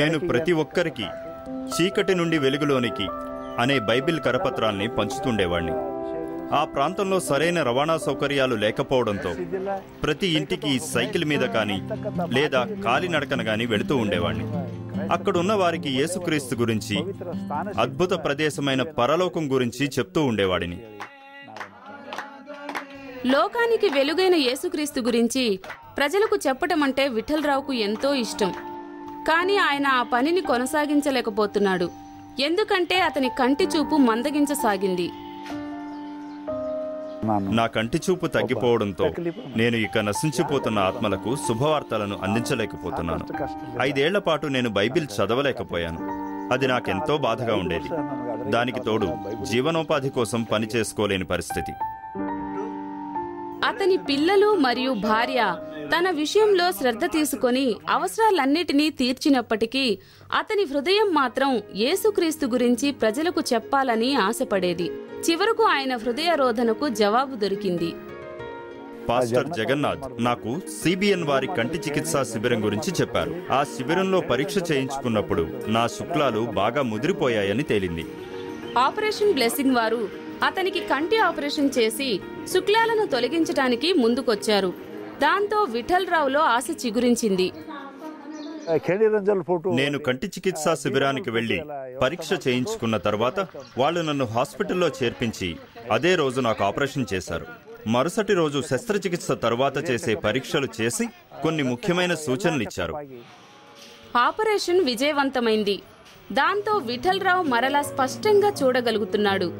నేను ప్రతి ఒక్కరికి చీకటి నుండి వెలుగులోనికి అనే బైబిల్ కరపత్రాల్ని పంచుతుండేవాణ్ణి. ఆ ప్రాంతంలో సరైన రవాణా సౌకర్యాలు లేకపోవడంతో ప్రతి ఇంటికి సైకిల్ మీద కానీ లేదా కాలినడకన కానీ వెళుతూ ఉండేవాణ్ణి. అక్కడున్న వారికి యేసుక్రీస్తు గురించి, అద్భుత ప్రదేశమైన పరలోకం గురించి చెప్తూ ఉండేవాడిని. లోకానికి వెలుగైన యేసుక్రీస్తు గురించి ప్రజలకు చెప్పటం అంటే విఠలరావుకు ఎంతో ఇష్టం. కానీ ఆయన ఆ పనిని కొనసాగించలేకపోతున్నాడు. ఎందుకంటే అతని కంటి చూపు మందగించసాగింది. నా కంటి చూపు తగ్గిపోవడంతో నేను ఇక నశించిపోతున్న ఆత్మలకు శుభవార్తలను అందించలేకపోతున్నాను. 5 ఏళ్ల పాటు నేను బైబిల్ చదవలేకపోయాను. అది నాకెంతో బాధగా ఉండేది. దానికి తోడు జీవనోపాధి కోసం పని చేసుకోలేని పరిస్థితి. అతని పిల్లలు మరియు భార్య తన విషయంలో శ్రద్ధ తీసుకొని అవసరాలన్నిటినీ తీర్చినప్పటికీ అతని హృదయం మాత్రం యేసుక్రీస్తు గురించి ప్రజలకు చెప్పాలని ఆశపడేది. చివరకు ఆయన హృదయ రోధనకు జవాబు దొరికింది. పాస్టర్ జగన్నాథ్ నాకు సిబిఎన్ వారి కంటి చికిత్సా శిబిరం గురించి చెప్పారు. ఆ శిబిరంలో పరీక్ష చేయించుకున్నప్పుడు నా శుక్లాలు బాగా ముదిరిపోయాయని తేలింది. ఆపరేషన్ బ్లెస్సింగ్ వారు అతనికి కంటి ఆపరేషన్ చేసి శుక్లాలను తొలగించడానికి ముందుకొచ్చారు. దాంతో విఠలరావులో ఆశ చిగురించింది. నేను కంటి చికిత్సా శిబిరానికి వెళ్లి పరీక్ష చేయించుకున్న తర్వాత వాళ్ళు నన్ను హాస్పిటల్లో చేర్పించి అదే రోజు నాకు ఆపరేషన్ చేశారు. మరుసటి రోజు శస్త్రచికిత్స తరువాత చేసే పరీక్షలు చేసి కొన్ని ముఖ్యమైన సూచనలు ఇచ్చారు. ఆపరేషన్ విజయవంతమైంది. దాంతో విఠలరావు మరలా స్పష్టంగా చూడగలుగుతున్నాడు.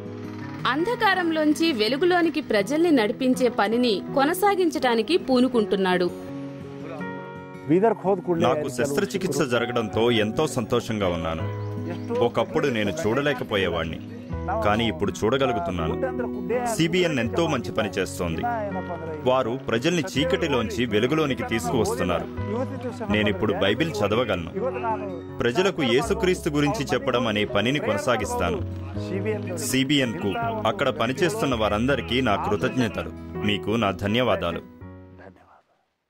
అంధకారంలోంచి వెలుగులోనికి ప్రజల్ని నడిపించే పనిని కొనసాగించడానికి పూనుకుంటున్నాడు. నాకు శస్త్రచికిత్స జరగడంతో ఎంతో సంతోషంగా ఉన్నాను. ఒకప్పుడు నేను చూడలేకపోయేవాణ్ణి, కానీ ఇప్పుడు చూడగలుగుతున్నాను. సిబిఎన్ ఎంతో మంచి పని చేస్తోంది. వారు ప్రజల్ని చీకటిలోంచి వెలుగులోనికి తీసుకువస్తున్నారు. నేనిప్పుడు బైబిల్ చదవగలను. ప్రజలకు యేసుక్రీస్తు గురించి చెప్పడం అనే పనిని కొనసాగిస్తాను. సిబిఎన్ కు అక్కడ పనిచేస్తున్న వారందరికీ నా కృతజ్ఞతలు. మీకు నా ధన్యవాదాలు.